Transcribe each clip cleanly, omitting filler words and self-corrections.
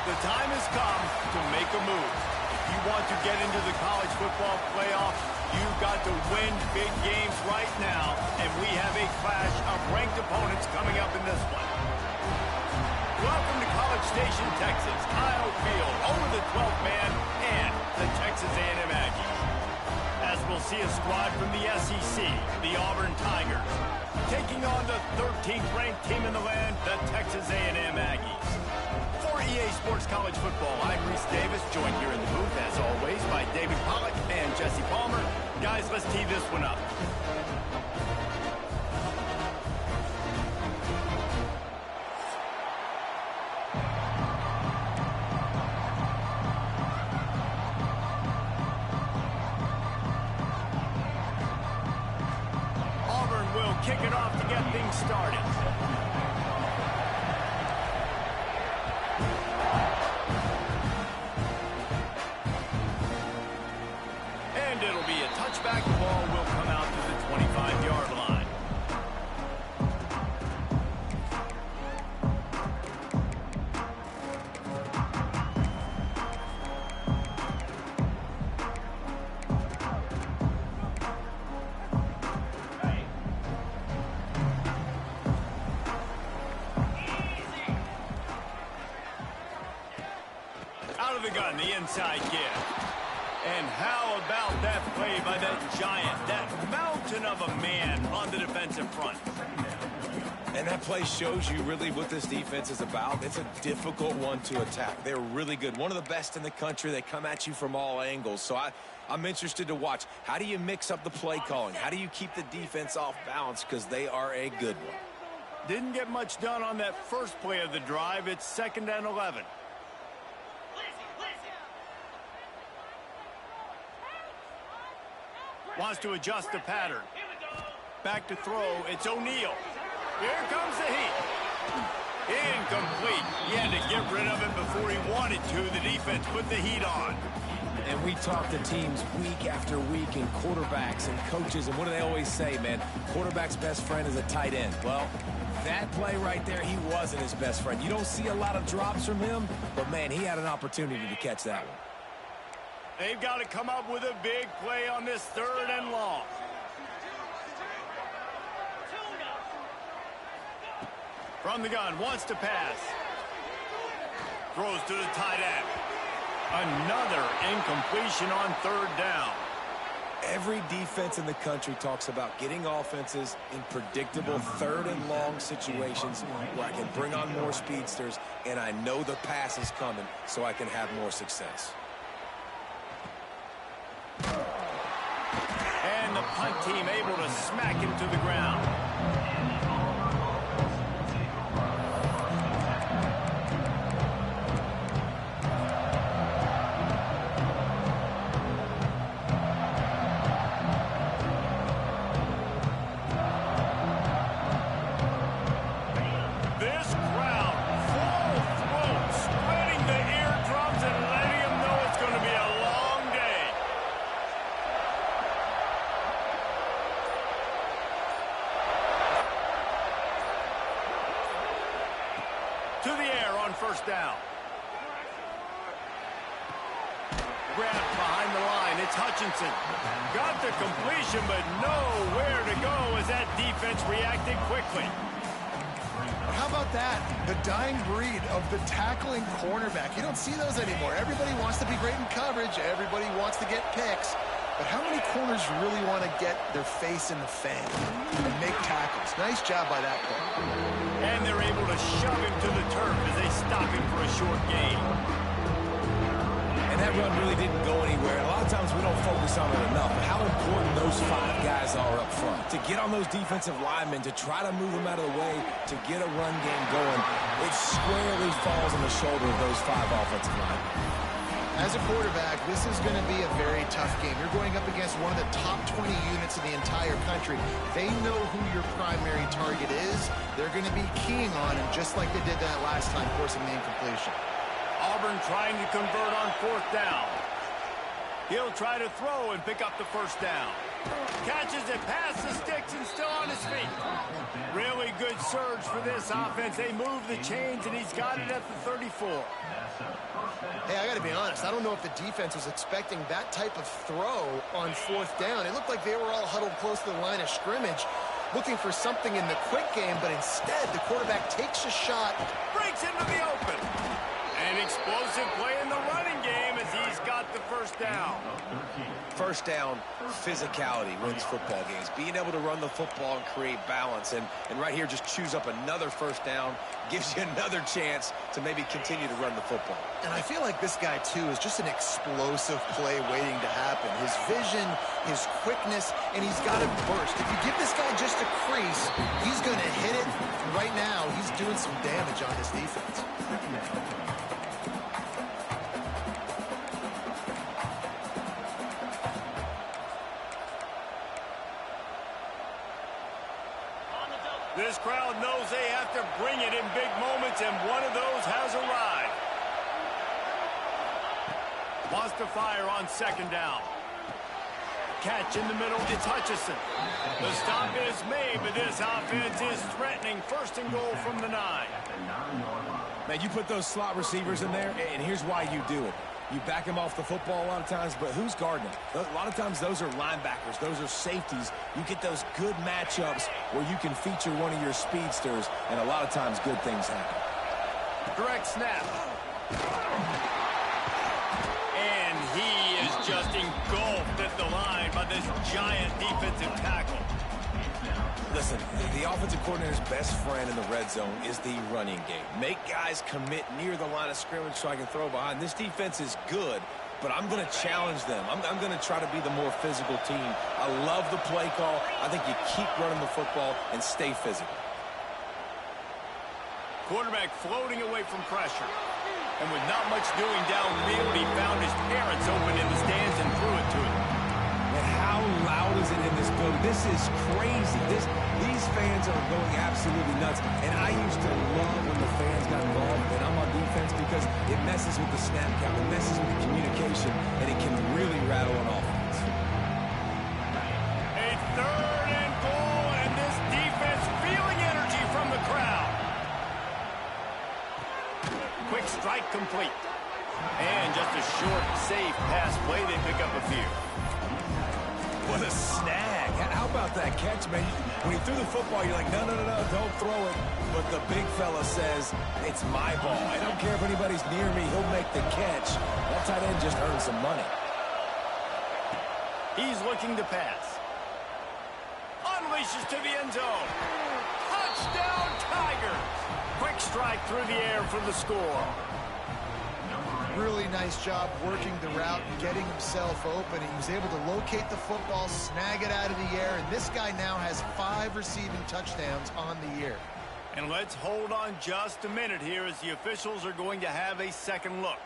The time has come to make a move. If you want to get into the college football playoff, you've got to win big games right now, and we have a clash of ranked opponents coming up in this one. Welcome to College Station, Texas. Kyle Field, over the 12th man, and the Texas A&M Aggies. As we'll see a squad from the SEC, the Auburn Tigers, taking on the 13th ranked team in the land, the Texas A&M Aggies. For EA Sports College Football, I'm Reese Davis, joined here in the booth, as always, by David Pollack and Jesse Palmer. Guys, let's tee this one up. Auburn will kick it off to get things started. And it'll be a touchback. The ball will come out to the 25-yard line. Out of the gun, the inside kid. And how about that play by that giant, that mountain of a man on the defensive front? And that play shows you really what this defense is about. It's a difficult one to attack. They're really good. One of the best in the country. They come at you from all angles. So I'm interested to watch. How do you mix up the play calling? How do you keep the defense off balance? Because they are a good one. Didn't get much done on that first play of the drive. It's 2nd and 11. Wants to adjust the pattern. Back to throw. It's O'Neal. Here comes the heat. Incomplete. He had to get rid of it before he wanted to. The defense put the heat on. And we talk to teams week after week, and quarterbacks and coaches, and what do they always say, man? Quarterback's best friend is a tight end. Well, that play right there, he wasn't his best friend. You don't see a lot of drops from him, but, man, he had an opportunity to catch that one. They've got to come up with a big play on this 3rd and long. From the gun, wants to pass. Throws to the tight end. Another incompletion on 3rd down. Every defense in the country talks about getting offenses in predictable 3rd and long situations where I can bring on more speedsters and I know the pass is coming so I can have more success. And the punt team able to smack him to the ground. This crowd, full throat, spreading the eardrums and letting them know it's going to be a long day. To the air on 1st down. Grabbed behind the line. It's Hutchinson. Got the completion, but nowhere to go as that defense reacted quickly. How about that? The dying breed of the tackling cornerback. You don't see those anymore. Everybody wants to be great in coverage. Everybody wants to get picks. But how many corners really want to get their face in the fan and make tackles? Nice job by that player. And they're able to shove him to the turf as they stop him for a short gain. And that run really didn't go anywhere. A lot of times we don't focus on it enough, but how important those 5 guys are up front. To get on those defensive linemen, to try to move them out of the way, to get a run game going, it squarely falls on the shoulder of those 5 offensive linemen. As a quarterback, this is going to be a very tough game. You're going up against one of the top 20 units in the entire country. They know who your primary target is. They're going to be keying on him, just like they did that last time, forcing the incompletion. Auburn trying to convert on 4th down. He'll try to throw and pick up the first down. Catches it past the sticks and still on his feet. Really good surge for this offense. They move the chains, and he's got it at the 34. Hey, I got to be honest. I don't know if the defense was expecting that type of throw on fourth down. It looked like they were all huddled close to the line of scrimmage, looking for something in the quick game, but instead the quarterback takes a shot. Breaks into the open. An explosive play in the running game as he's got the first down. First down, physicality wins football games. Being able to run the football and create balance. And right here, just choose up another first down, gives you another chance to maybe continue to run the football. And I feel like this guy, too, is just an explosive play waiting to happen. His vision, his quickness, and he's got to burst. If you give this guy just a crease, he's going to hit it. And right now, he's doing some damage on this defense. This crowd knows they have to bring it in big moments, and one of those has arrived. Wants to fire on second down. Catch in the middle, it's Hutchinson. The stop is made, but this offense is threatening. First and goal from the 9. Man, you put those slot receivers in there, and here's why you do it. You back him off the football a lot of times, but who's guarding him? A lot of times those are linebackers. Those are safeties. You get those good matchups where you can feature one of your speedsters, and a lot of times good things happen. Direct snap. And he is just engulfed at the line by this giant defensive tackle. Listen, the offensive coordinator's best friend in the red zone is the running game. Make guys commit near the line of scrimmage so I can throw behind. This defense is good, but I'm going to challenge them. I'm going to try to be the more physical team. I love the play call. I think you keep running the football and stay physical. Quarterback floating away from pressure. And with not much doing downfield, he found his parents open in the stands and threw it to him. And how loud is it in this building? This is crazy. These fans are going absolutely nuts. And I used to love when the fans got involved and I'm on defense because it messes with the snap count, it messes with the communication, and it can really rattle an offense. A third and goal, and this defense feeling energy from the crowd. Quick strike complete. And just a short, safe pass play. They pick up a few. What a snag. How about that catch, man? When he threw the football, you're like, no, don't throw it. But the big fella says, it's my ball. I don't care if anybody's near me. He'll make the catch. That tight end just earned some money. He's looking to pass. Unleashes to the end zone. Touchdown, Tigers. Quick strike through the air for the score. Really nice job working the route and getting himself open. He was able to locate the football, snag it out of the air, and this guy now has 5 receiving touchdowns on the year. And let's hold on just a minute here as the officials are going to have a second look.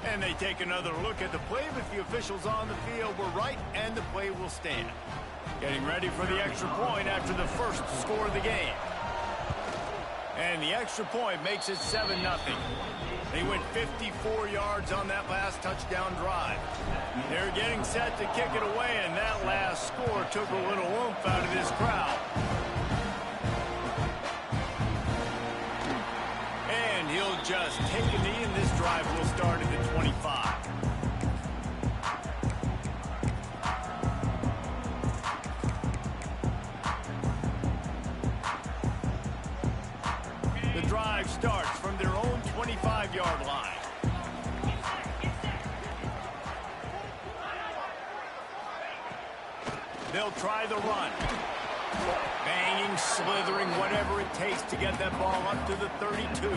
And they take another look at the play, but the officials on the field were right, and the play will stand. Getting ready for the extra point after the first score of the game. And the extra point makes it 7-0. They went 54 yards on that last touchdown drive. They're getting set to kick it away, and that last score took a little oomph out of this crowd. And he'll just take a knee, and this drive will start at the 25. The drive starts from their own 25-yard line. They'll try the run. Banging, slithering, whatever it takes to get that ball up to the 32.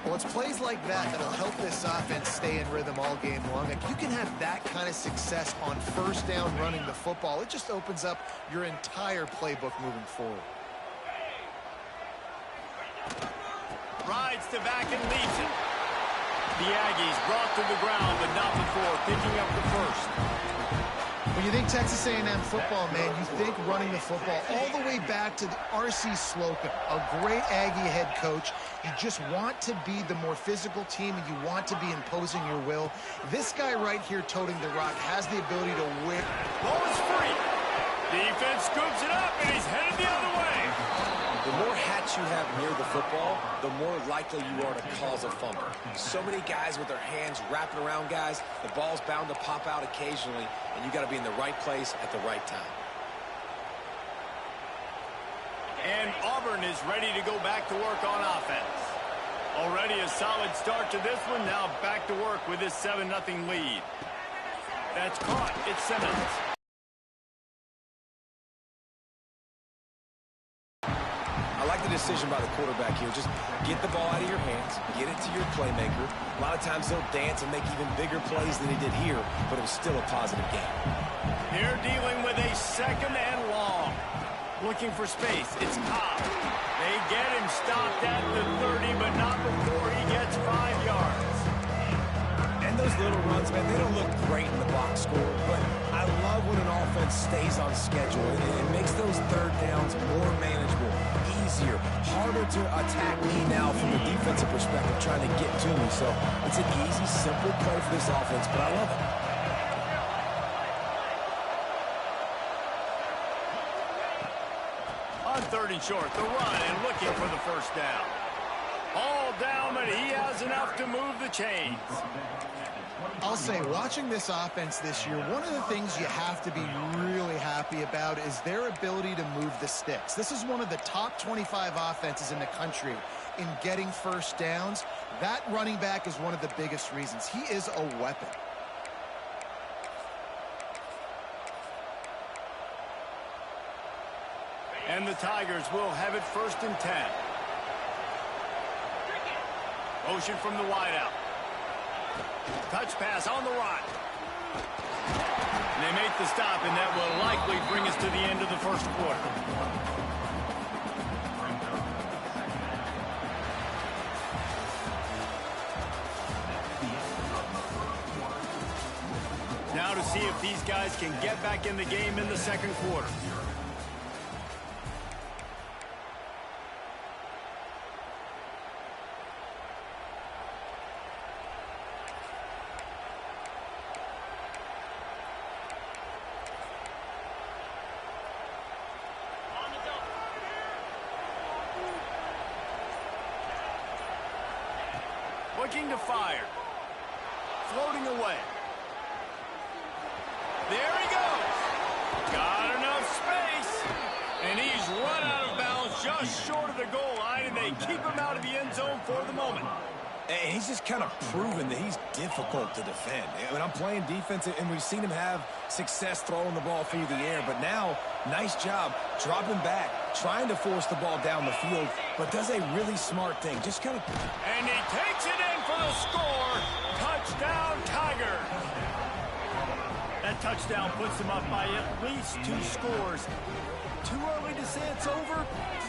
Well, it's plays like that that'll help this offense stay in rhythm all game long. If you can have that kind of success on first down running the football, it just opens up your entire playbook moving forward. Rides to back and leaves it. The Aggies brought to the ground, but not before picking up the first. When you think Texas A&M football, man, you think running the football all the way back to the R.C. Slocum, a great Aggie head coach. You just want to be the more physical team, and you want to be imposing your will. This guy right here toting the rock has the ability to win. Ball is free. Defense scoops it up, and he's headed the other way. The more hats you have near the football, the more likely you are to cause a fumble. So many guys with their hands wrapping around guys, the ball's bound to pop out occasionally, and you got to be in the right place at the right time. And Auburn is ready to go back to work on offense. Already a solid start to this one. Now back to work with this 7-0 lead. That's caught. It's Simmons. I like the decision by the quarterback here. Just get the ball out of your hands, get it to your playmaker. A lot of times he'll dance and make even bigger plays than he did here, but it was still a positive game. Here dealing with a 2nd and long. Looking for space. It's Cobb. They get him stopped at the 30, but not before he gets 5 yards. And those little runs, man, they don't look great in the box score, but I love when an offense stays on schedule. It makes those 3rd downs more manageable, easier, harder to attack me now from the defensive perspective trying to get to me. So it's an easy, simple play for this offense, but I love it. On 3rd and short, the run and looking for the 1st down. All down, but he has enough to move the chains. I'll say, watching this offense this year, one of the things you have to be really happy about is their ability to move the sticks. This is one of the top 25 offenses in the country in getting 1st downs. That running back is one of the biggest reasons. He is a weapon. And the Tigers will have it 1st and 10. Motion from the wideout. Touch pass on the run. And they make the stop, and that will likely bring us to the end of the 1st quarter. Now to see if these guys can get back in the game in the 2nd quarter. Looking to fire. Floating away. There he goes. Got enough space. And he's run out of bounds just short of the goal line, and they keep him out of the end zone for the moment. And he's just kind of proven that he's difficult to defend. I mean, I'm playing defense, and we've seen him have success throwing the ball through the air. But now, nice job dropping back, trying to force the ball down the field, but does a really smart thing. Just kind of... And he takes it in for the score. Touchdown, Tigers. That touchdown puts them up by at least 2 scores. Too early to say it's over?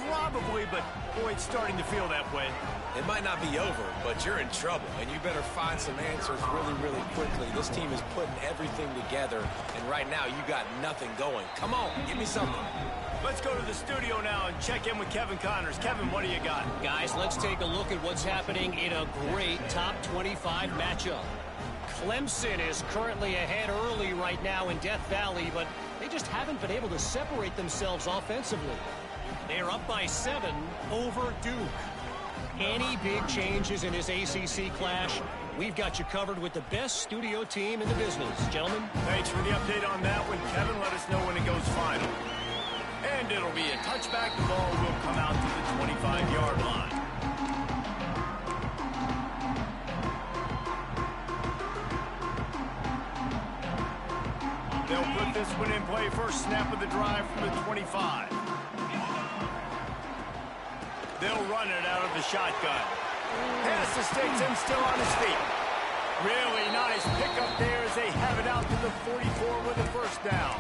Probably, but boy, it's starting to feel that way. It might not be over, but you're in trouble, and you better find some answers really, really quickly. This team is putting everything together, and right now you got nothing going. Come on, give me something. Let's go to the studio now and check in with Kevin Connors. Kevin, what do you got? Guys, let's take a look at what's happening in a great top 25 matchup. Clemson is currently ahead early right now in Death Valley, but they just haven't been able to separate themselves offensively. They are up by 7 over Duke. Any big changes in this ACC clash, we've got you covered with the best studio team in the business. Gentlemen. Thanks for the update on that one, Kevin. Let us know when it goes final. And it'll be a touchback. The ball will come out to the 25-yard line. They'll put this one in play. First snap of the drive from the 25. They'll run it out of the shotgun. Pass to stakes him still on his feet. Really nice pickup there as they have it out to the 44 with a 1st down.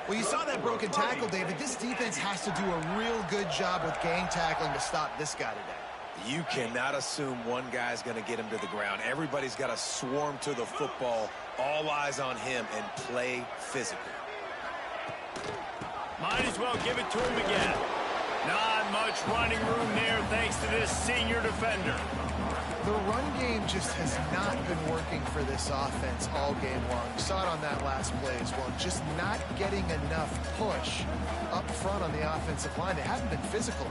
Well, you saw that broken tackle, David. This defense has to do a real good job with gang tackling to stop this guy today. You cannot assume one guy's going to get him to the ground. Everybody's got to swarm to the football, all eyes on him, and play physical. Might as well give it to him again. Not much running room there thanks to this senior defender. The run game just has not been working for this offense all game long. You saw it on that last play as well. Just not getting enough push up front on the offensive line. They haven't been physical.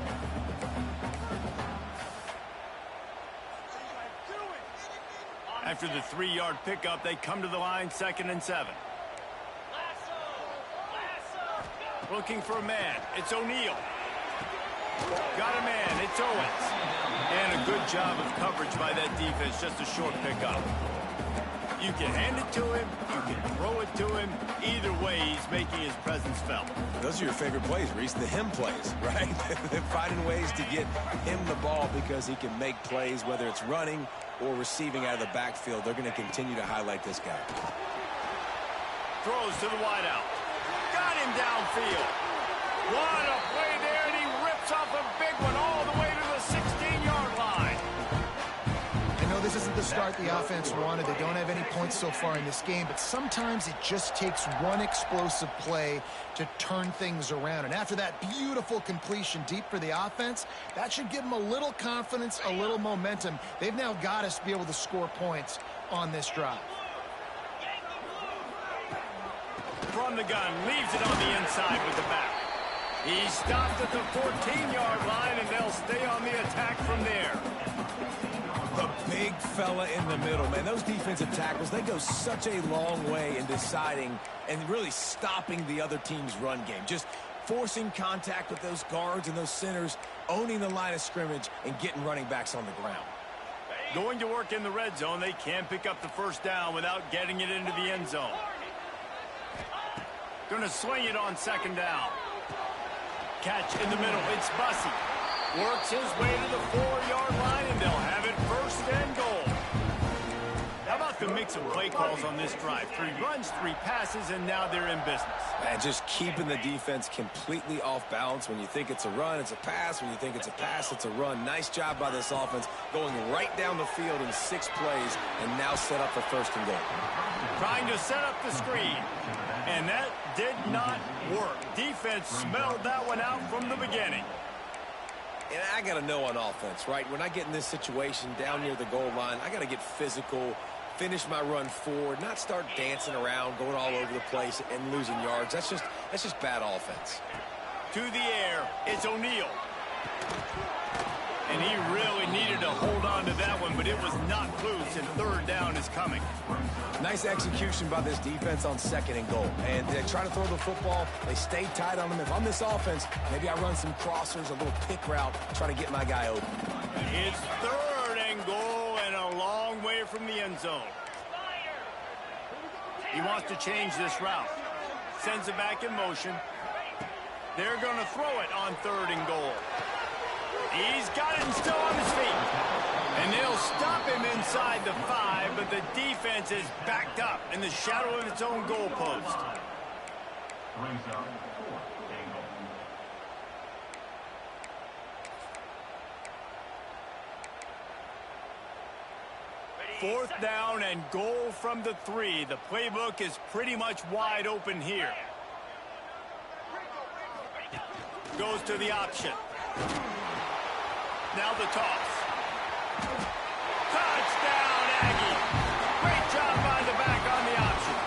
After the 3-yard pickup, they come to the line 2nd and 7. Looking for a man. It's O'Neal. Got a man. It's Owens. And a good job of coverage by that defense. Just a short pickup. You can hand it to him. You can throw it to him. Either way, he's making his presence felt. Those are your favorite plays, Reese, the him plays, right? They're finding ways to get him the ball because he can make plays, whether it's running or receiving out of the backfield. They're going to continue to highlight this guy. Throws to the wideout. Got him downfield. What a play there, and he rips off a big one all the way to the 16-yard line. I know this isn't the start the offense wanted. They don't have any points so far in this game, but sometimes it just takes one explosive play to turn things around. And after that beautiful completion deep for the offense, that should give them a little confidence, a little momentum. They've now got us to be able to score points on this drive. From the gun, leaves it on the inside with the back. He stopped at the 14-yard line, and they'll stay on the attack from there. The big fella in the middle, man. Those defensive tackles, they go such a long way in deciding and really stopping the other team's run game. Just forcing contact with those guards and those centers, owning the line of scrimmage, and getting running backs on the ground. Going to work in the red zone, they can't pick up the first down without getting it into the end zone. Going to swing it on 2nd down. Catch in the middle. It's Bussey. Works his way to the 4-yard line, and they'll have it 1st and goal. How about the mix of play calls on this drive? 3 runs, 3 passes, and now they're in business. And just keeping the defense completely off balance. When you think it's a run, it's a pass. When you think it's a pass, it's a run. Nice job by this offense going right down the field in 6 plays and now set up for 1st and goal. Trying to set up the screen. And that did not work. Defense smelled that one out from the beginning. And I got to know on offense, right? When I get in this situation down near the goal line, I got to get physical, finish my run forward, not start dancing around, going all over the place and losing yards. That's just bad offense. To the air, it's O'Neal. And he really needed to hold on to that one, but it was not loose, and 3rd down is coming. Nice execution by this defense on 2nd and goal. And they try to throw the football. They stay tight on them. If I'm this offense, maybe I run some crossers, a little pick route, try to get my guy open. It's 3rd and goal and a long way from the end zone. He wants to change this route. Sends it back in motion. They're going to throw it on 3rd and goal. He's got it and still on his feet. And they'll stop him inside the 5, but the defense is backed up in the shadow of its own goalpost. Fourth down and goal from the 3. The playbook is pretty much wide open here. Goes to the option. Now the toss. Touchdown, Aggie. Great job by the back on the option.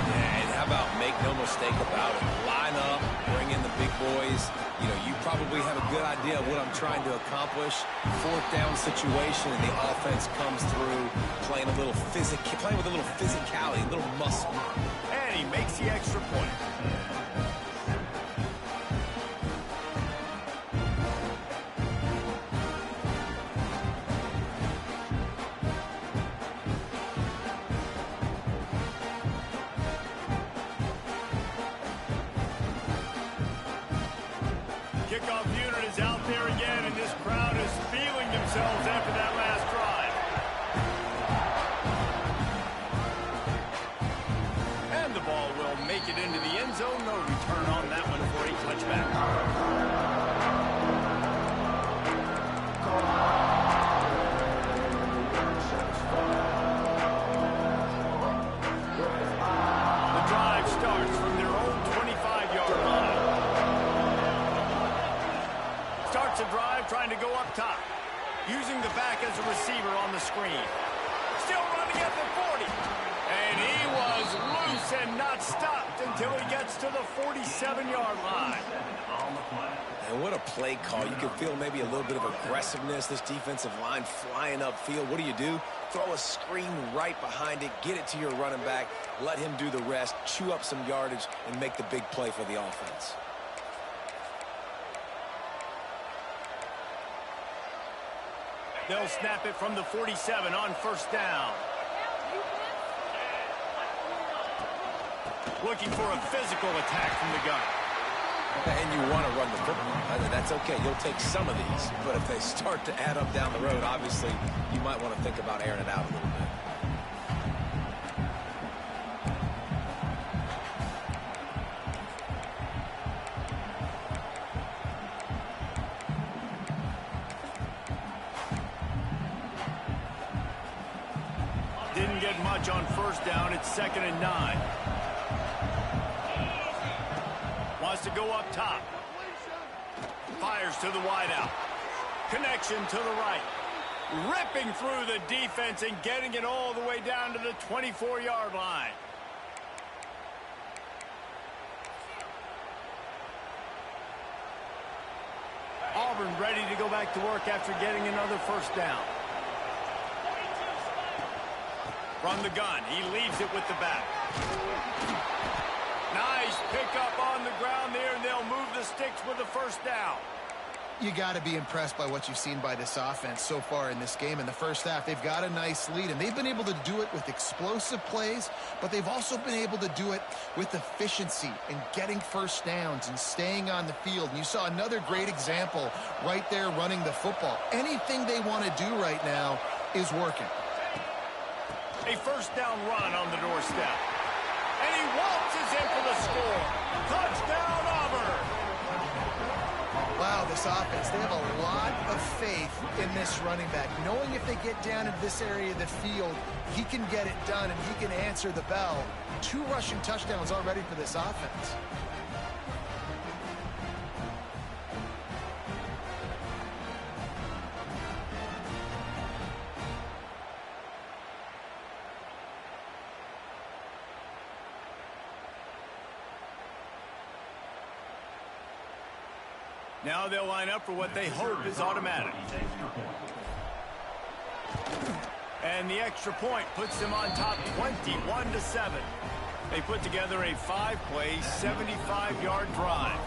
Yeah, and how about make no mistake about it? Line up, bring in the big boys. You know, you probably have a good idea of what I'm trying to accomplish. 4th down situation, and the offense comes through playing with a little physicality, a little muscle. And he makes the extra point. Kickoff unit is out there again, and this crowd is feeling themselves after that last drive. And the ball will make it into the end zone. No return on that one for a touchback. using the back as a receiver on the screen. Still running at the 40. And he was loose and not stopped until he gets to the 47-yard line. And what a play call. You can feel maybe a little bit of aggressiveness, this defensive line flying upfield. What do? Throw a screen right behind it, get it to your running back, let him do the rest, chew up some yardage, and make the big play for the offense. They'll snap it from the 47 on first down. Looking for a physical attack from the gun. And you want to run the football. That's okay. You'll take some of these. But if they start to add up down the road, obviously, you might want to think about airing it out a little bit. Didn't get much on first down. It's 2nd and 9. Wants to go up top. Fires to the wideout. Connection to the right. Ripping through the defense and getting it all the way down to the 24-yard line. Auburn ready to go back to work after getting another first down. From the gun, he leaves it with the back. Nice pickup on the ground there, and they'll move the sticks with the first down. You got to be impressed by what you've seen by this offense so far in this game. In the first half, they've got a nice lead, and they've been able to do it with explosive plays, but they've also been able to do it with efficiency and getting first downs and staying on the field. And you saw another great example right there running the football. Anything they want to do right now is working. A first down run on the doorstep. And he waltzes in for the score. Touchdown, Auburn. Wow, this offense, they have a lot of faith in this running back, knowing if they get down into this area of the field, he can get it done and he can answer the bell. 2 rushing touchdowns already for this offense. Now they'll line up for what they hope is automatic. And the extra point puts them on top 21-7. They put together a 5-play, 75-yard drive.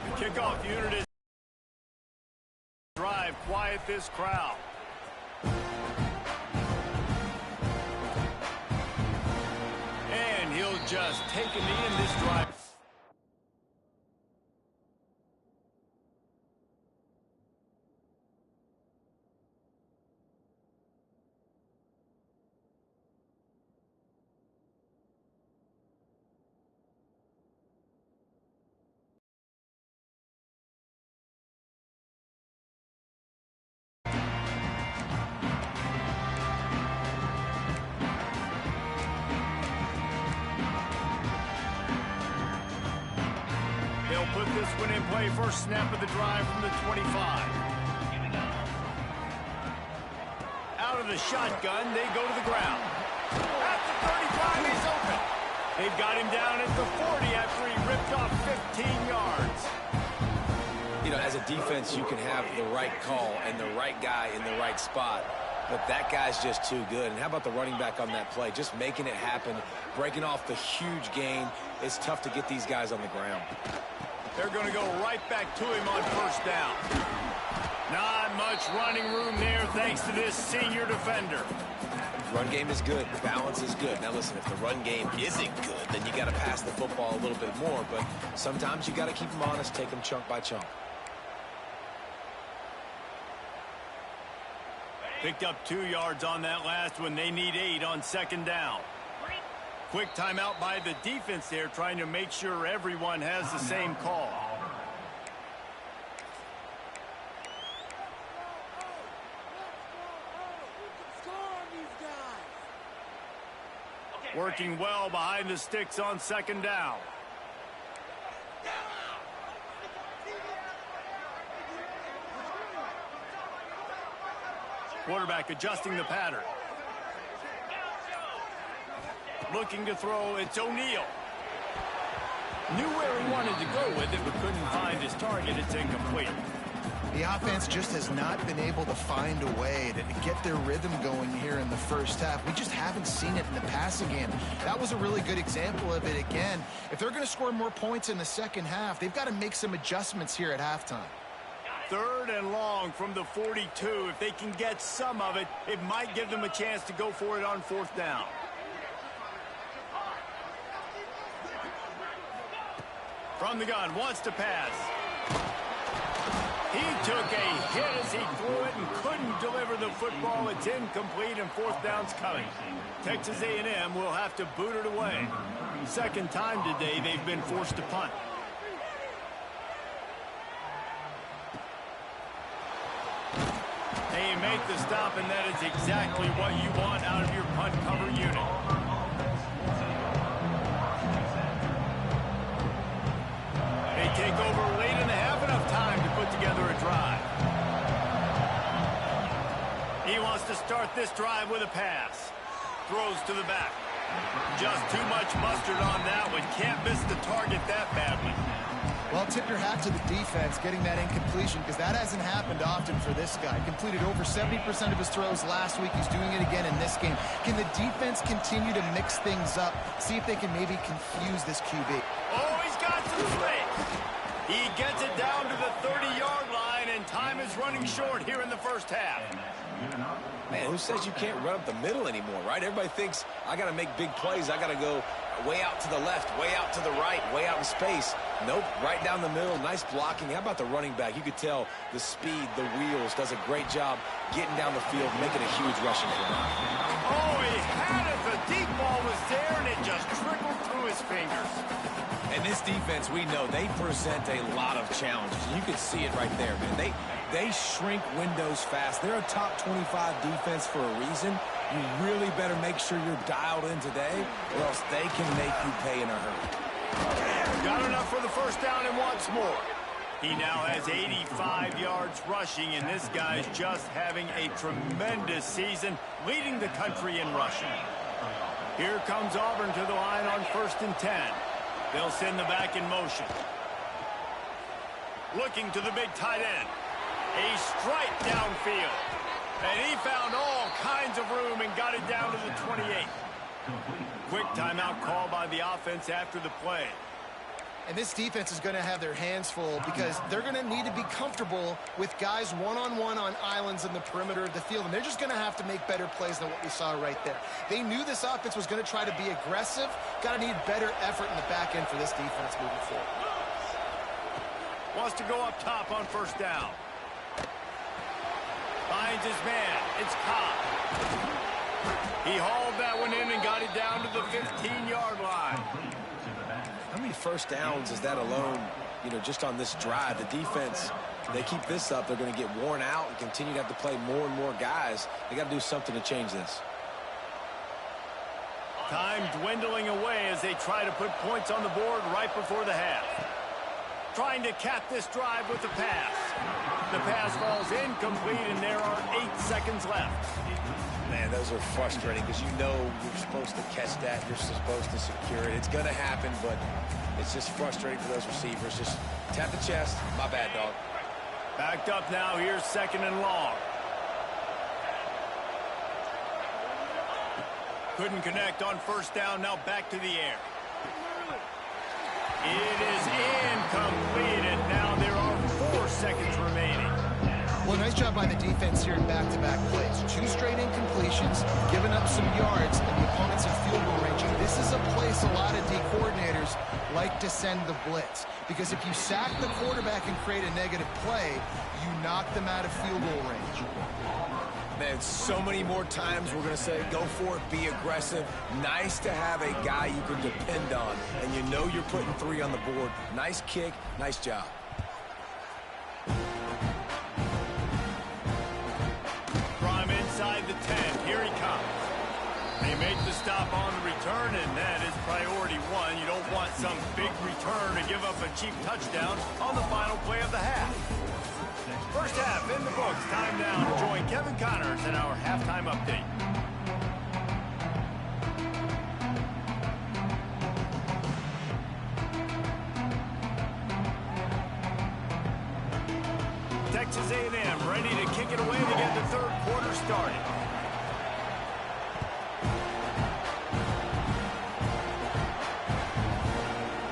The kickoff unit is drive, quiet this crowd. And he'll just take a knee in this drive. They'll put this one in play. First snap of the drive from the 25. Out of the shotgun, they go to the ground. At the 35, he's open. They've got him down at the 40 after he ripped off 15 yards. You know, as a defense, you can have the right call and the right guy in the right spot, but that guy's just too good. And how about the running back on that play? Just making it happen, breaking off the huge gain. It's tough to get these guys on the ground. They're going to go right back to him on first down. Not much running room there thanks to this senior defender. Run game is good. Balance is good. Now listen, if the run game isn't good, then you got to pass the football a little bit more. But sometimes you got to keep them honest, take them chunk by chunk. Picked up 2 yards on that last one. They need 8 on second down. Quick timeout by the defense there, trying to make sure everyone has the same call. Working well behind the sticks on second down. Quarterback adjusting the pattern. Looking to throw, it's O'Neal. Knew where he wanted to go with it, but couldn't find his target. It's incomplete. The offense just has not been able to find a way to get their rhythm going here in the first half. We just haven't seen it in the passing game. That was a really good example of it again. If they're going to score more points in the second half, they've got to make some adjustments here at halftime. 3rd and long from the 42. If they can get some of it, it might give them a chance to go for it on 4th down. From the gun, wants to pass. He took a hit as he threw it and couldn't deliver the football. It's incomplete and 4th down's coming. Texas A&M will have to boot it away. 2nd time today they've been forced to punt. They make the stop, and that is exactly what you want out of your punt cover unit. They take over late in the half, enough time to put together a drive. He wants to start this drive with a pass. Throws to the back. Just too much mustard on that one. Can't miss the target that badly. Well, tip your hat to the defense getting that incompletion, because that hasn't happened often for this guy. Completed over 70% of his throws last week. He's doing it again in this game. Can the defense continue to mix things up? See if they can maybe confuse this QB. Oh, he's got some space. He gets it down to the 30-yard line, and time is running short here in the first half. Man, who says you can't run up the middle anymore, right? Everybody thinks I got to make big plays. I got to go way out to the left, way out to the right, way out in space. Nope, right down the middle. Nice blocking. How about the running back? You could tell the speed, the wheels, does a great job getting down the field, making a huge rushing play. Oh, he had it. The deep ball was there, and it just trickled through his fingers. And this defense, we know, they present a lot of challenges. You can see it right there, man. They shrink windows fast. They're a top 25 defense for a reason. You really better make sure you're dialed in today, or else they can make you pay in a hurry. Got enough for the first down and wants more. He now has 85 yards rushing, and this guy's just having a tremendous season, leading the country in rushing. Here comes Auburn to the line on 1st and 10. They'll send the back in motion. Looking to the big tight end. A strike downfield. And he found all kinds of room and got it down to the 28. Quick timeout call by the offense after the play. And this defense is going to have their hands full, because they're going to need to be comfortable with guys one-on-one on islands in the perimeter of the field. And they're just going to have to make better plays than what we saw right there. They knew this offense was going to try to be aggressive. Got to need better effort in the back end for this defense moving forward. Wants to go up top on 1st down. Finds his man. It's Ncaa. He hauled that one in and got it down to the 15-yard line. How many first downs is that alone, just on this drive? The defense, they keep this up, they're going to get worn out and continue to have to play more and more guys. They got to do something to change this. Time dwindling away as they try to put points on the board right before the half. Trying to cap this drive with the pass. The pass falls incomplete, and there are 8 seconds left. Man, those are frustrating, because you're supposed to catch that. You're supposed to secure it. It's going to happen, but it's just frustrating for those receivers. Just tap the chest. My bad, dog. Backed up now. Here's 2nd and long. Couldn't connect on 1st down. Now back to the air. It is incomplete, and now there are 4 seconds remaining. Well, nice job by the defense here in back-to-back plays. 2 straight incompletions, giving up some yards, and the opponents in field goal range. This is a place a lot of D coordinators like to send the blitz, because if you sack the quarterback and create a negative play, you knock them out of field goal range. Man, so many more times we're going to say, go for it, be aggressive. Nice to have a guy you can depend on, and you're putting 3 on the board. Nice kick, nice job. From inside the 10, here he comes. They make the stop on the return, and that is priority 1. You don't want some big return to give up a cheap touchdown on the final play of the half. First half in the books. Time now to join Kevin Connors in our halftime update. Texas A&M ready to kick it away to get the third quarter started.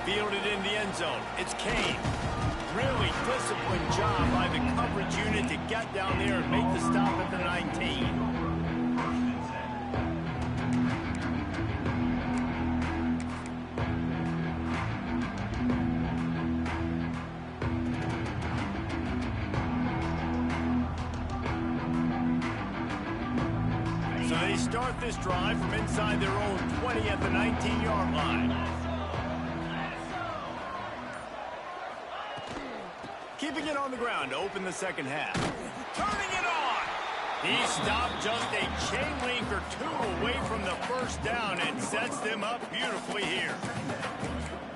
Fielded in the end zone. It's Kane. Really disciplined job by the coverage unit to get down there and make the stop at the 19. So they start this drive from inside their own 20 at the 19-yard line. Keeping it on the ground to open the second half. Turning it on. He stopped just a chain link or two away from the first down and sets them up beautifully here.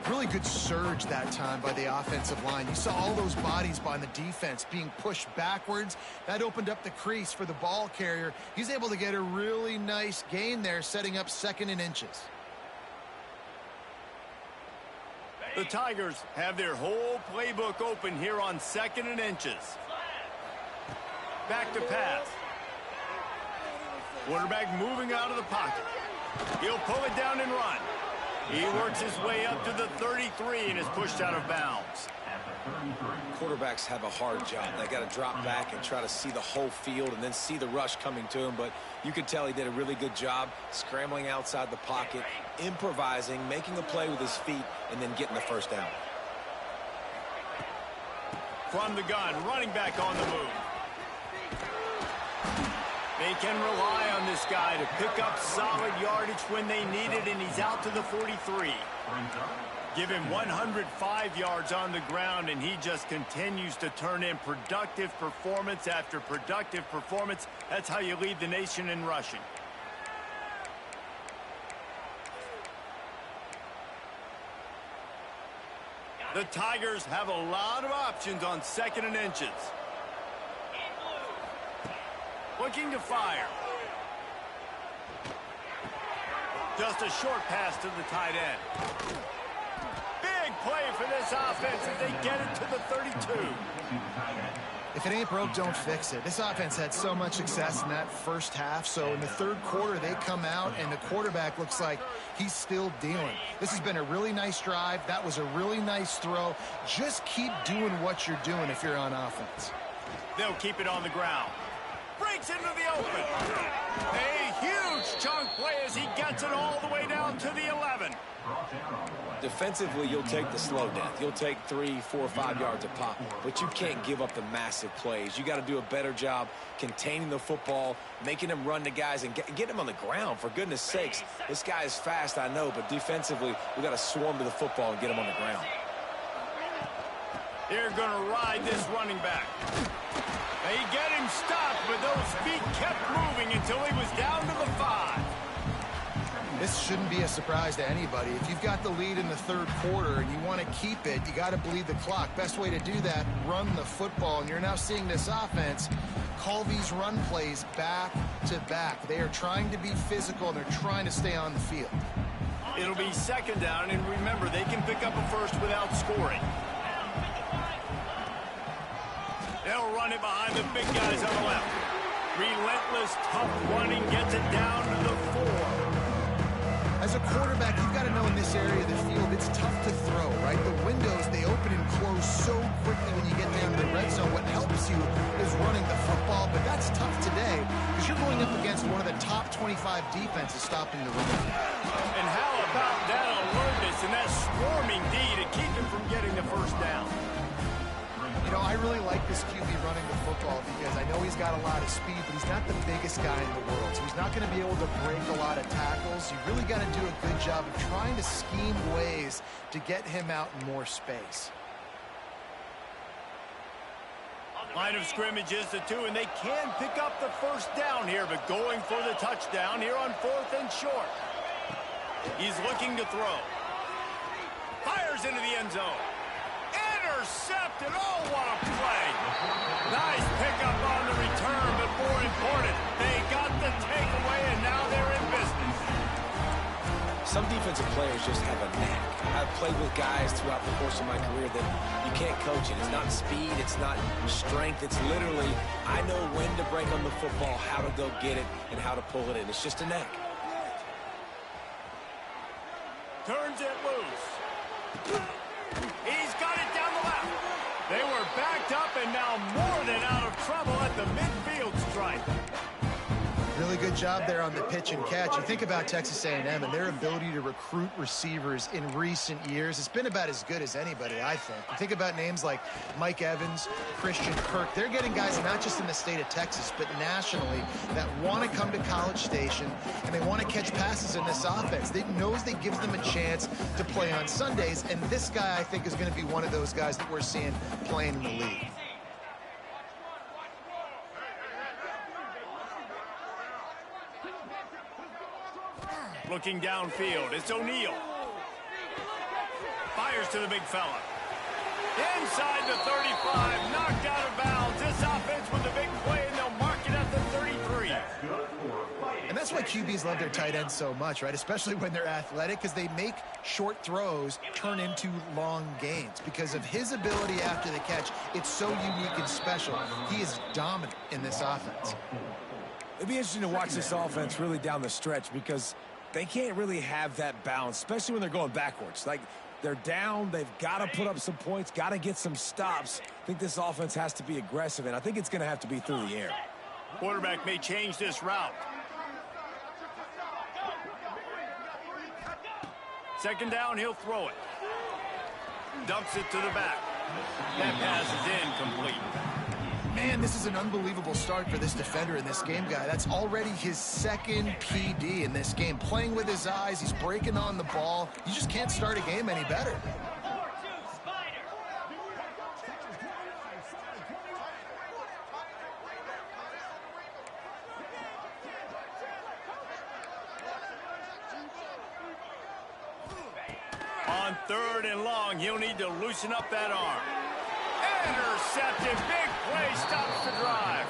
Really good surge that time by the offensive line. You saw all those bodies by the defense being pushed backwards. That opened up the crease for the ball carrier. He's able to get a really nice gain there, setting up 2nd and inches. The Tigers have their whole playbook open here on 2nd and inches. Back to pass. Quarterback moving out of the pocket. He'll pull it down and run. He works his way up to the 33 and is pushed out of bounds. Quarterbacks have a hard job. They got to drop back and try to see the whole field and then see the rush coming to him. But you could tell he did a really good job scrambling outside the pocket, improvising, making a play with his feet, and then getting the first down. From the gun, running back on the move. They can rely on this guy to pick up solid yardage when they need it, and he's out to the 43. Give him 105 yards on the ground, and he just continues to turn in productive performance after productive performance. That's how you lead the nation in rushing. The Tigers have a lot of options on 2nd and inches. Looking to fire. Just a short pass to the tight end. Big play for this offense as they get it to the 32. If it ain't broke, don't fix it. This offense had so much success in that first half, so in the third quarter they come out and the quarterback looks like he's still dealing. This has been a really nice drive. That was a really nice throw. Just keep doing what you're doing if you're on offense. They'll keep it on the ground. Breaks into the open. A huge chunk play as he gets it all the way down to the 11. Defensively, you'll take the slow death. You'll take 3, 4, 5 yards a pop, but you can't give up the massive plays. You got to do a better job containing the football, making them run to guys and get them on the ground. For goodness sakes, this guy is fast, I know, but defensively, we got to swarm to the football and get him on the ground. They're going to ride this running back. They get him stopped, but those feet kept moving until he was down to the 5. This shouldn't be a surprise to anybody. If you've got the lead in the third quarter and you want to keep it, you got to bleed the clock. Best way to do that, run the football. And you're now seeing this offense call these run plays back to back. They are trying to be physical, and they're trying to stay on the field. It'll be 2nd down, and remember, they can pick up a first without scoring. They'll run it behind the big guys on the left. Relentless, tough running gets it down to the 4. As a quarterback, you've got to know in this area of the field, it's tough to throw, right? The windows, they open and close so quickly when you get down to the red zone. What helps you is running the football, but that's tough today because you're going up against one of the top 25 defenses stopping the run. And how about that alertness and that swarming D to keep him from getting the first down? You know, I really like this QB running the football because I know he's got a lot of speed, but he's not the biggest guy in the world. So he's not going to be able to break a lot of tackles. You really got to do a good job of trying to scheme ways to get him out in more space. Line of scrimmage is the 2, and they can pick up the first down here, but going for the touchdown here on 4th and short. He's looking to throw. Fires into the end zone. And Intercepted. Oh, what a play. Nice pickup on the return, but more important, they got the takeaway, and now they're in business. Some defensive players just have a knack. I've played with guys throughout the course of my career that you can't coach it. It's not speed, it's not strength. It's literally, I know when to break on the football, how to go get it, and how to pull it in. It's just a knack. Turns it loose. He's got it down the left. They were backed up and now more than out of trouble at the midfield stripe. Really good job there on the pitch and catch. You think about Texas A&M and their ability to recruit receivers in recent years. It's been about as good as anybody, I think. You think about names like Mike Evans, Christian Kirk. They're getting guys not just in the state of Texas, but nationally that want to come to College Station and they want to catch passes in this offense. They knows that gives them a chance to play on Sundays, and this guy, I think, is going to be one of those guys that we're seeing playing in the league. Looking downfield, it's O'Neal. Fires to the big fella. Inside the 35, knocked out of bounds. This offense with the big play, and they'll mark it at the 33. And that's why QBs love their tight ends so much, right? Especially when they're athletic, because they make short throws turn into long gains. Because of his ability after the catch, it's so unique and special. He is dominant in this offense. It'd be interesting to watch this offense really down the stretch because they can't really have that balance, especially when they're going backwards. Like, they're down, they've got to put up some points, got to get some stops. I think this offense has to be aggressive, and I think it's going to have to be through the air. Quarterback may change this route. Second down, he'll throw it. Dumps it to the back. That pass is incomplete. Man, this is an unbelievable start for this defender in this game, guy. That's already his second PD in this game. Playing with his eyes, he's breaking on the ball. You just can't start a game any better. On third and long, he'll need to loosen up that arm. Intercepted, big play, stops the drive.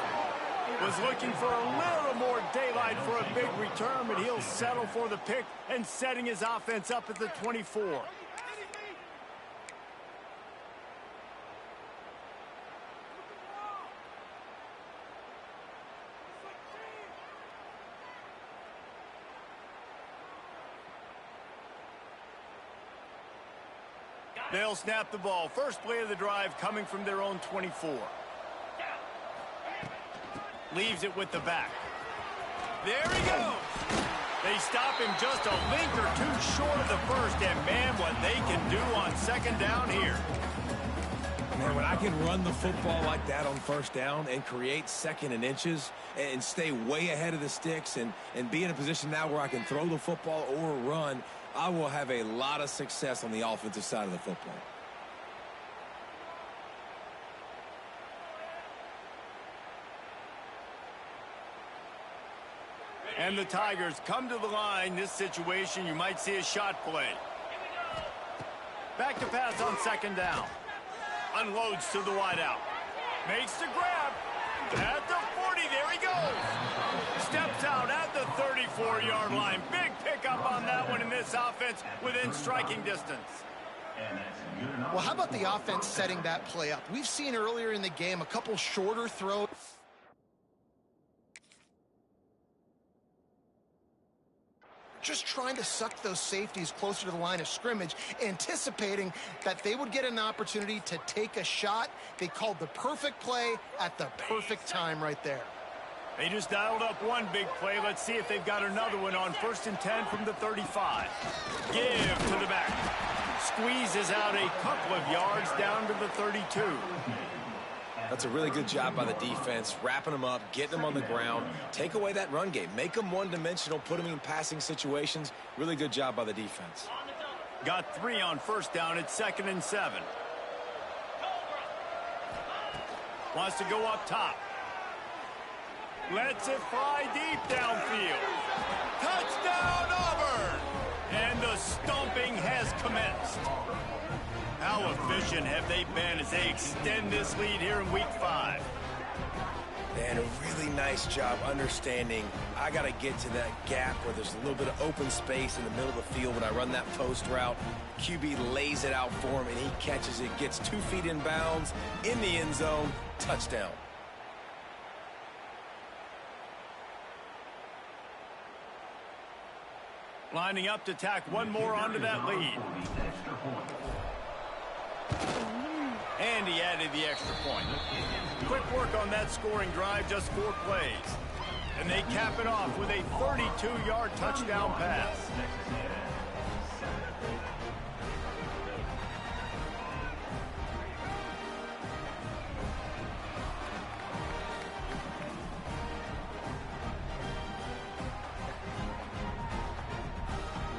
Was looking for a little more daylight for a big return, but he'll settle for the pick and setting his offense up at the 24. They'll snap the ball. First play of the drive coming from their own 24. Leaves it with the back. There he goes. They stop him just a link or two short of the first, and man, what they can do on second down here. Man, when I can run the football like that on first down and create second and inches and stay way ahead of the sticks and be in a position now where I can throw the football or run, I will have a lot of success on the offensive side of the football. And the Tigers come to the line. This situation, you might see a shot play. Back to pass on second down. Unloads to the wideout. Makes the grab. At the 40, there he goes. Steps out at the 34-yard line. Big pickup on that one in this offense within striking distance. Well, how about the offense setting that play up? We've seen earlier in the game a couple shorter throws. Just trying to suck those safeties closer to the line of scrimmage, anticipating that they would get an opportunity to take a shot. They called the perfect play at the perfect time right there. They just dialed up one big play. Let's see if they've got another one on 1st and 10 from the 35. Give to the back. Squeezes out a couple of yards down to the 32. That's a really good job by the defense, wrapping them up, getting them on the ground, take away that run game, make them one-dimensional, put them in passing situations. Really good job by the defense. Got 3 on first down. It's 2nd and 7. Wants to go up top. Lets it fly deep downfield. Touchdown, Auburn! And the stomping has commenced. How efficient. position have they been as they extend this lead here in Week 5? And a really nice job understanding I got to get to that gap where there's a little bit of open space in the middle of the field when I run that post route. QB lays it out for him, and he catches it, gets 2 feet in bounds, in the end zone, touchdown. Lining up to tack one more onto that lead. And he added the extra point. Quick work on that scoring drive, just 4 plays. And they cap it off with a 32-yard touchdown pass.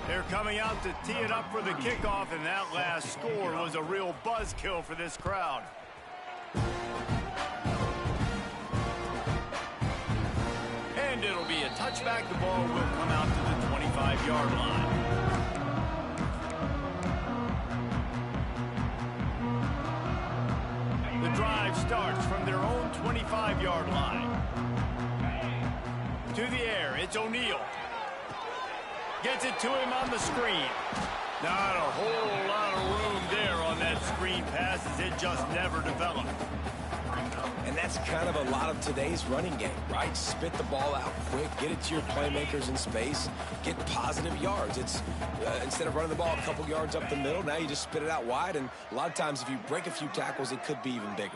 They're coming out to tee it up for the kickoff, and that last score was a real buzzkill for this crowd. And it'll be a touchback. The ball will come out to the 25-yard line. The drive starts from their own 25-yard line. To the air, it's O'Neal. Gets it to him on the screen. Not a whole lot of room there on that screen pass as it just never developed. And that's kind of a lot of today's running game, right? Spit the ball out quick, get it to your playmakers in space, get positive yards. It's instead of running the ball a couple yards up the middle, now you just spit it out wide, and a lot of times if you break a few tackles, it could be even bigger.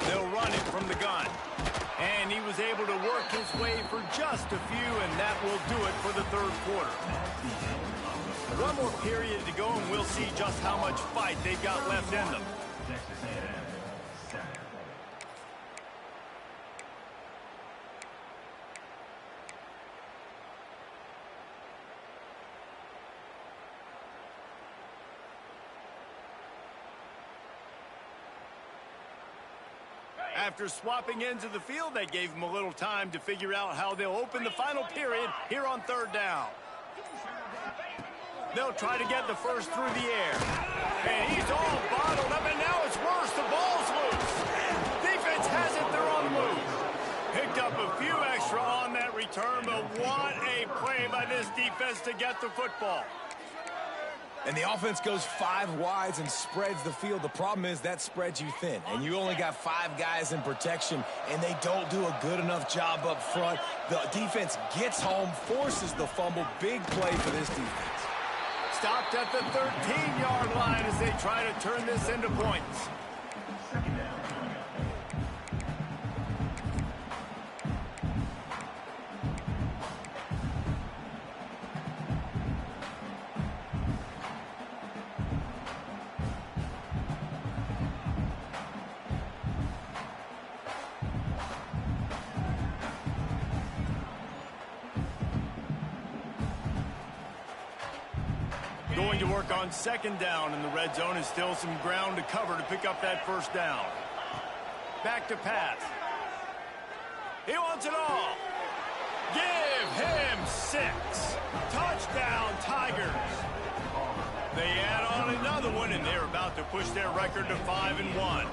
They'll run it from the gun. And he was able to work his way for just a few, and that will do it for the third quarter. One more period to go, and we'll see just how much fight they've got left in them. After swapping ends of the field, they gave him a little time to figure out how they'll open the final period here on third down. They'll try to get the first through the air. And he's all bottled up, and now it's worse. The ball's loose. Defense has it. They're on the move. Picked up a few extra on that return, but what a play by this defense to get the football. And the offense goes 5 wides and spreads the field. The problem is that spreads you thin, and you only got 5 guys in protection, and they don't do a good enough job up front. The defense gets home, forces the fumble. Big play for this defense. Stopped at the 13-yard line as they try to turn this into points. Going to work on second down in the red zone, and still some ground to cover to pick up that first down. Back to pass. He wants it all. Give him 6. Touchdown, Tigers. They add on another one, and they're about to push their record to 5-1.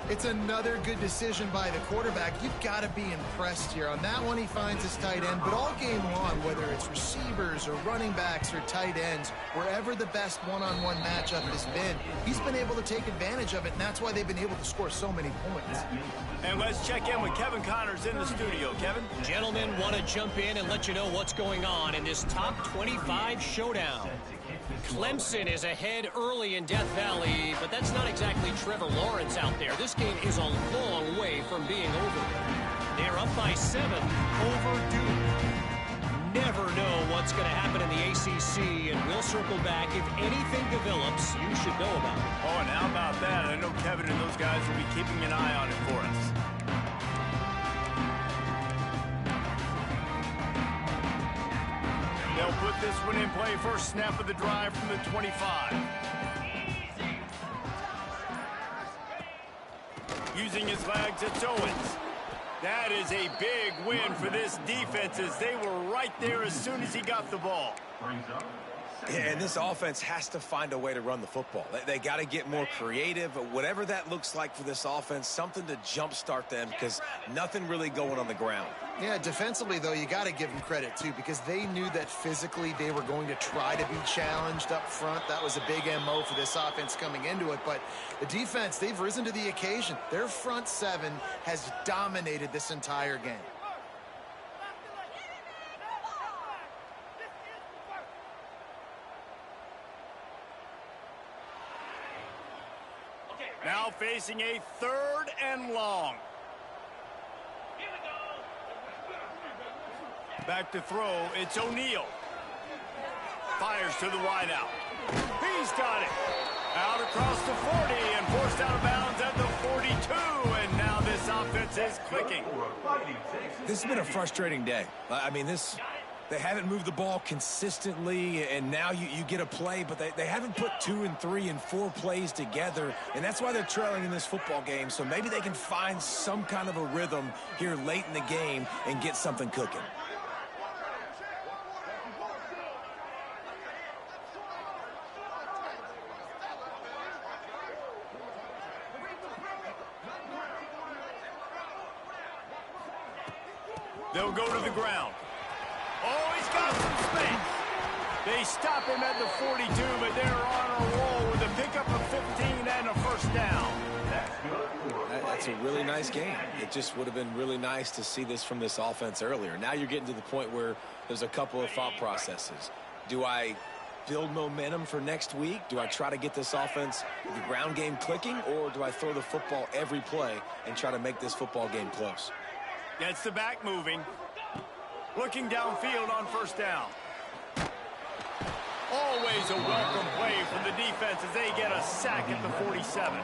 It's another good decision by the quarterback. You've got to be impressed here. On that one, he finds his tight end, but all game long, whether it's receivers or running backs or tight ends, wherever the best one-on-one matchup has been, he's been able to take advantage of it, and that's why they've been able to score so many points. And let's check in with Kevin Connors in the studio. Kevin? Gentlemen, want to jump in and let you know what's going on in this top 25 showdown. Clemson is ahead early in Death Valley, but that's not exactly Trevor Lawrence out there. This game is a long way from being over. They're up by 7 over Duke. Never know what's going to happen in the ACC, and we'll circle back if anything develops you should know about. Oh, and how about that? I know Kevin and those guys will be keeping an eye on it for us. They'll put this one in play. First snap of the drive from the 25. Using his legs, it's Owens. That is a big win for this defense as they were right there as soon as he got the ball. And this offense has to find a way to run the football. They got to get more creative, whatever that looks like for this offense, something to jumpstart them because nothing really going on the ground. Yeah, defensively, though, you got to give them credit, too, because they knew that physically they were going to try to be challenged up front. That was a big MO for this offense coming into it. But the defense, they've risen to the occasion. Their front seven has dominated this entire game. Now facing a 3rd and long. Back to throw, it's O'Neal. Fires to the wideout. He's got it. Out across the 40 and forced out of bounds at the 42. And now this offense is clicking. This has been a frustrating day. I mean, they haven't moved the ball consistently, and now you get a play, but they haven't put 2 and 3 and 4 plays together, and that's why they're trailing in this football game. So maybe they can find some kind of a rhythm here late in the game and get something cooking. They'll go to the ground. Oh, he's got some space. They stop him at the 42, but they're on a roll with a pickup of 15 and a first down. That's a really nice game. It just would have been really nice to see this from this offense earlier. Now you're getting to the point where there's a couple of thought processes. Do I build momentum for next week? Do I try to get this offense, the ground game clicking, or do I throw the football every play and try to make this football game close? Gets the back moving. Looking downfield on first down. Always a welcome play from the defense as they get a sack at the 47.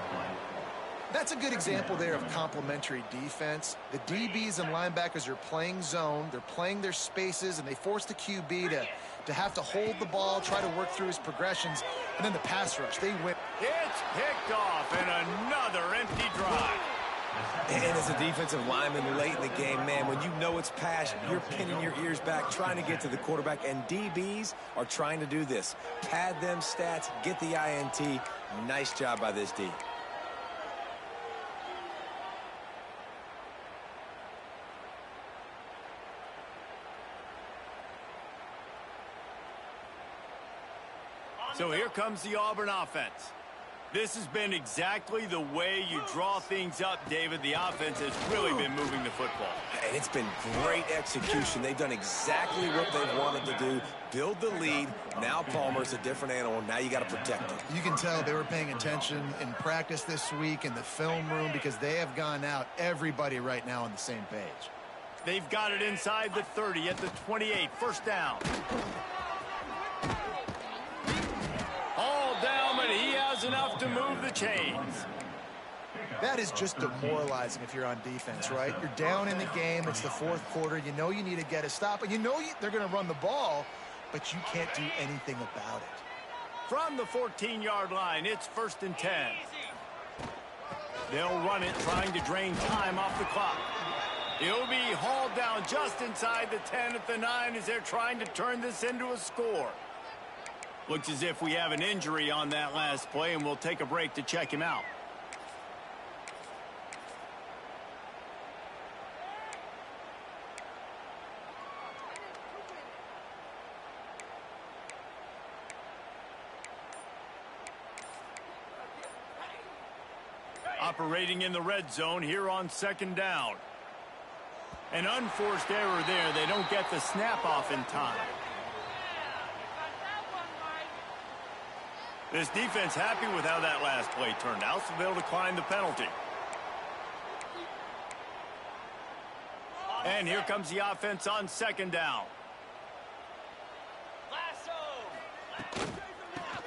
That's a good example there of complementary defense. The DBs and linebackers are playing zone. They're playing their spaces, and they force the QB to have to hold the ball, try to work through his progressions, and then the pass rush. They win. It's picked off, and another empty drive. And as a defensive lineman late in the game, man, when you know it's pass, you're pinning your ears back, trying to get to the quarterback, and DBs are trying to do this. Pad them stats, get the INT. Nice job by this D. So here comes the Auburn offense. This has been exactly the way you draw things up, David. The offense has really been moving the football. And it's been great execution. They've done exactly what they've wanted to do. Build the lead. Now Palmer's a different animal. Now you got to protect him. You can tell they were paying attention in practice this week in the film room because they have gone out, everybody right now on the same page. They've got it inside the 30 at the 28. First down. All down, but he has enough to move the chains. That is just demoralizing if you're on defense, right? You're down in the game. It's the fourth quarter. You know you need to get a stop, and you know they're going to run the ball, but you can't do anything about it. From the 14-yard line, it's 1st and 10. They'll run it, trying to drain time off the clock. He'll be hauled down just inside the 10 at the 9 as they're trying to turn this into a score. Looks as if we have an injury on that last play, and we'll take a break to check him out. Operating in the red zone here on 2nd down. An unforced error there. They don't get the snap off in time. This defense happy with how that last play turned out, so they'll decline the penalty. And here comes the offense on 2nd down.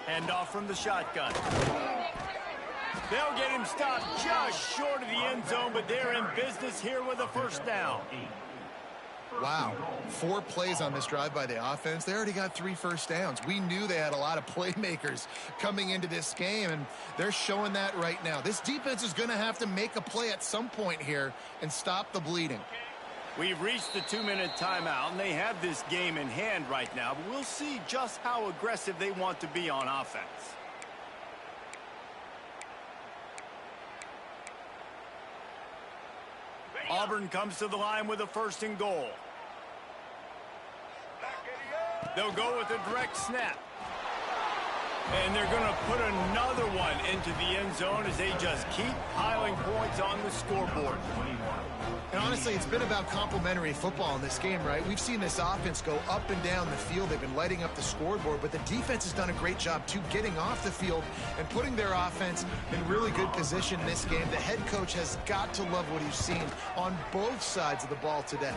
Hand off from the shotgun. They'll get him stopped just short of the end zone, but they're in business here with a first down. Wow, 4 plays on this drive by the offense. They already got 3 first downs. We knew they had a lot of playmakers coming into this game, and they're showing that right now. This defense is going to have to make a play at some point here and stop the bleeding. We've reached the 2-minute timeout, and they have this game in hand right now, but we'll see just how aggressive they want to be on offense. Auburn comes to the line with a 1st and goal. They'll go with a direct snap. And they're going to put another one into the end zone as they just keep piling points on the scoreboard. And honestly, it's been about complementary football in this game, right? We've seen this offense go up and down the field. They've been lighting up the scoreboard, but the defense has done a great job, too, getting off the field and putting their offense in really good position in this game. The head coach has got to love what he's seen on both sides of the ball today.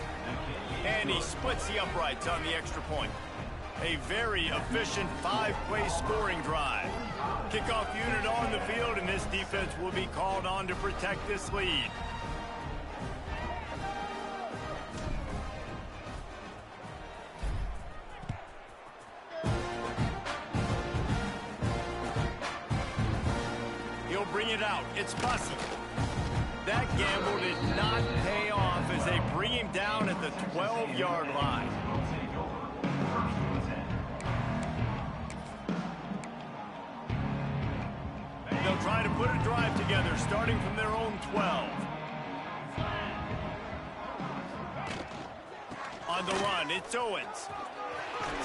And he splits the uprights on the extra point. A very efficient 5-play scoring drive. Kickoff unit on the field, and this defense will be called on to protect this lead. He'll bring it out. It's Bussy. That gamble did not pay off as they bring him down at the 12-yard line. They'll try to put a drive together, starting from their own 12. On the run, it's Owens.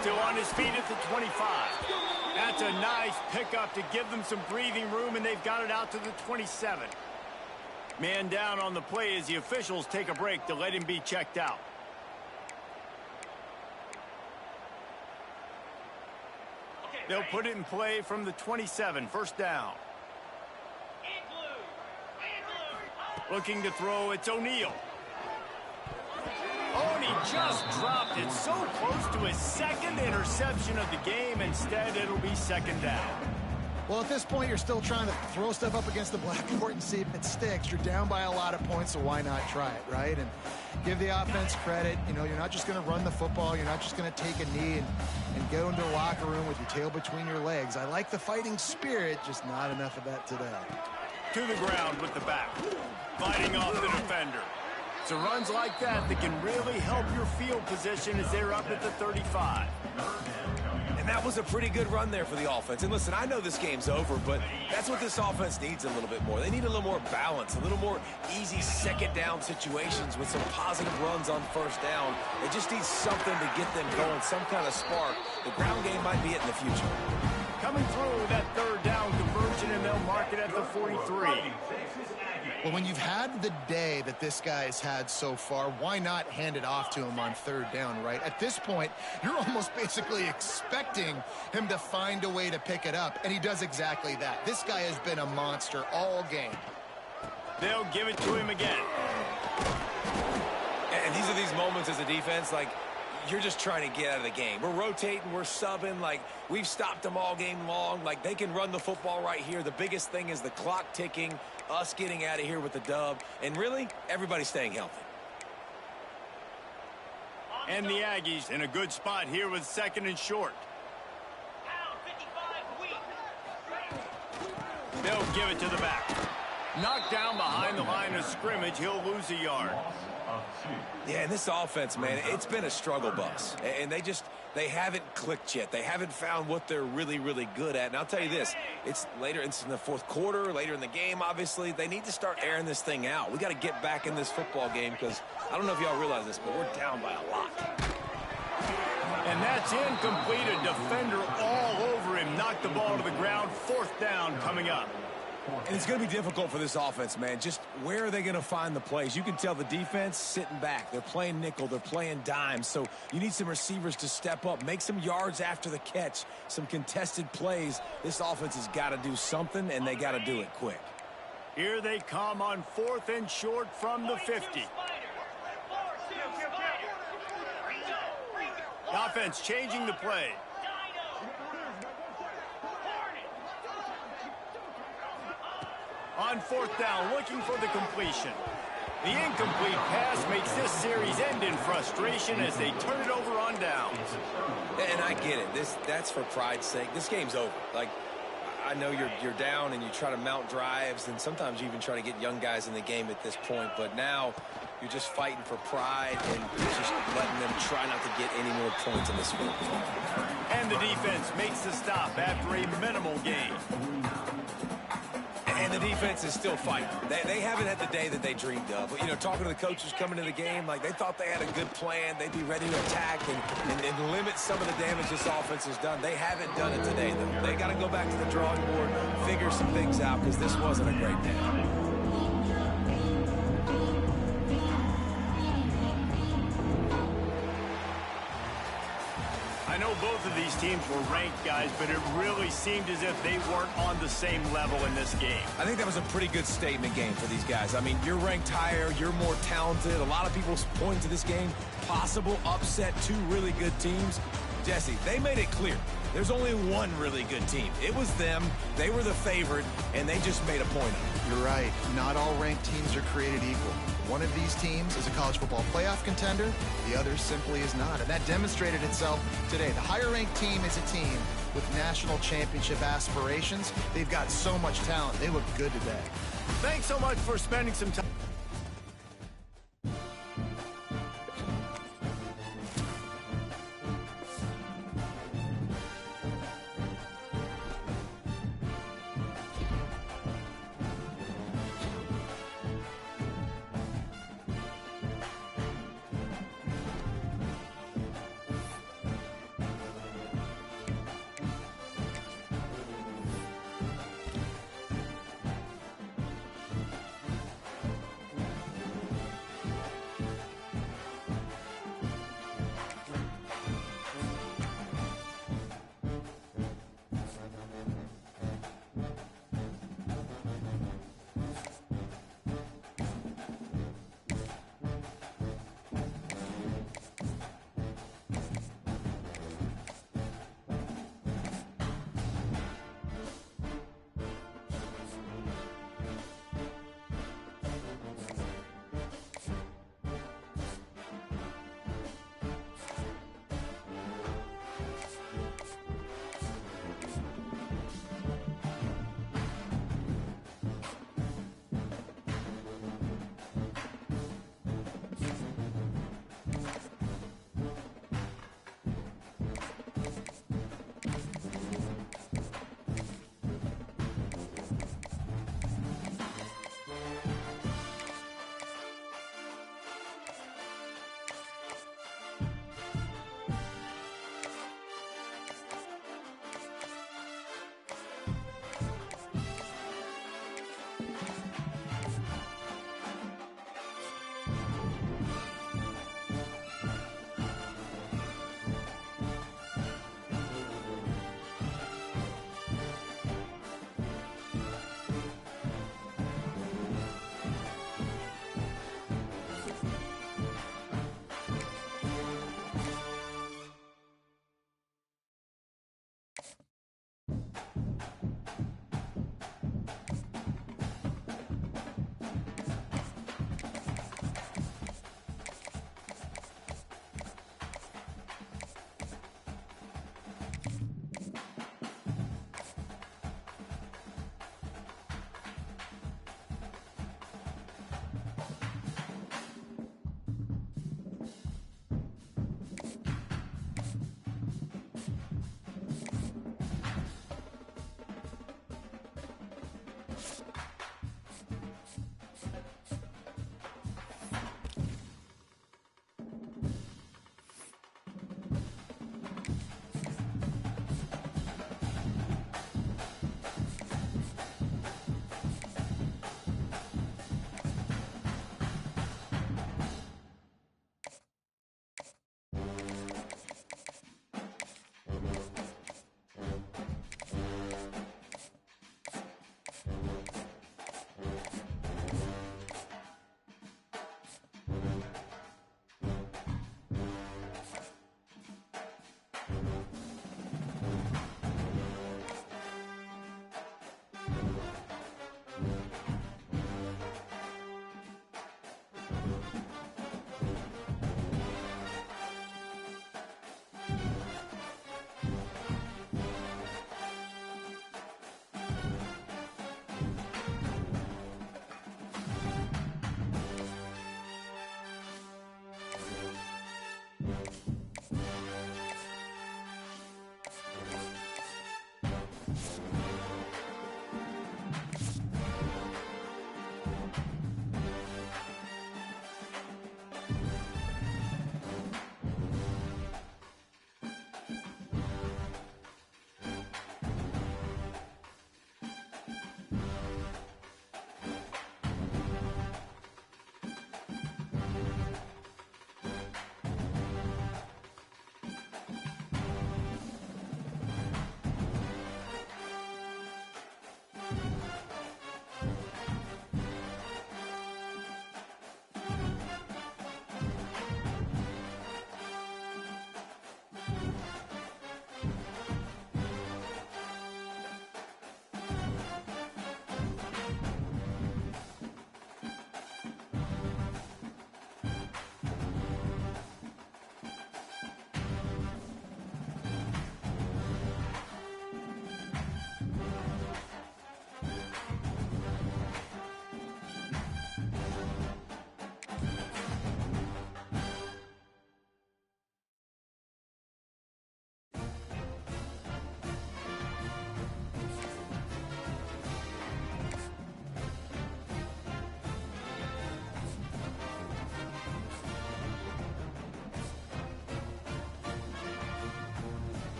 Still on his feet at the 25. That's a nice pickup to give them some breathing room, and they've got it out to the 27. Man down on the play as the officials take a break to let him be checked out. They'll put it in play from the 27, 1st down. Looking to throw, it's O'Neal. Oh, and he just dropped it so close to his 2nd interception of the game. Instead, it'll be 2nd down. Well, at this point, you're still trying to throw stuff up against the blackboard and see if it sticks. You're down by a lot of points, so why not try it, right? And give the offense credit. You know, you're not just going to run the football. You're not just going to take a knee and go into the locker room with your tail between your legs. I like the fighting spirit, just not enough of that today. To the ground with the back. Fighting off the defender. So runs like that can really help your field position as they're up at the 35. And that was a pretty good run there for the offense. And listen, I know this game's over, but that's what this offense needs a little bit more. They need a little more balance, a little more easy 2nd down situations with some positive runs on 1st down. They just need something to get them going, some kind of spark. The ground game might be it in the future. Coming through that 3rd down conversion, and they'll mark it at the 43. Well, when you've had the day that this guy's had so far, why not hand it off to him on 3rd down, right? At this point, you're almost basically expecting him to find a way to pick it up, and he does exactly that. This guy has been a monster all game. They'll give it to him again. And these are these moments as a defense, like, you're just trying to get out of the game. We're rotating, we're subbing, like, we've stopped them all game long. Like, they can run the football right here. The biggest thing is the clock ticking, us getting out of here with the dub, and really, everybody staying healthy. And the Aggies in a good spot here with 2nd and short. They'll give it to the back. Knocked down behind the line of scrimmage, he'll lose a yard. Yeah, and this offense, man, it's been a struggle bus. And they haven't clicked yet. They haven't found what they're really, really good at. And I'll tell you this, it's later, it's in the 4th quarter, later in the game, obviously. They need to start airing this thing out. We got to get back in this football game because I don't know if y'all realize this, but we're down by a lot. And that's incomplete. A defender all over him. Knocked the ball to the ground. 4th down coming up. And it's going to be difficult for this offense, man. Just where are they going to find the plays? You can tell the defense sitting back. They're playing nickel. They're playing dime. So you need some receivers to step up, make some yards after the catch, some contested plays. This offense has got to do something, and they got to do it quick. Here they come on 4th and short from the 50. The offense changing the play. On 4th down, looking for the completion. The incomplete pass makes this series end in frustration as they turn it over on downs. And I get it. That's for pride's sake. This game's over. Like, I know you're down and you try to mount drives, and sometimes you even try to get young guys in the game at this point. But now You're just fighting for pride and just letting them try not to get any more points in this one. And the defense makes the stop after a minimal gain. And the defense is still fighting. They haven't had the day that they dreamed of. But, you know, talking to the coaches coming to the game, like they thought they had a good plan. They'd be ready to attack and limit some of the damage this offense has done. They haven't done it today, though. They got to go back to the drawing board, figure some things out, because this wasn't a great day. I know both of these teams were ranked, guys, but it really seemed as if they weren't on the same level in this game. I think that was a pretty good statement game for these guys. I mean, you're ranked higher, you're more talented. A lot of people point to this game, possible upset, two really good teams. Jesse, they made it clear. There's only one really good team. It was them. They were the favorite, and they just made a point of it. You're right. Not all ranked teams are created equal. One of these teams is a college football playoff contender. The other simply is not. And that demonstrated itself today. The higher-ranked team is a team with national championship aspirations. They've got so much talent. They look good today. Thanks so much for spending some time.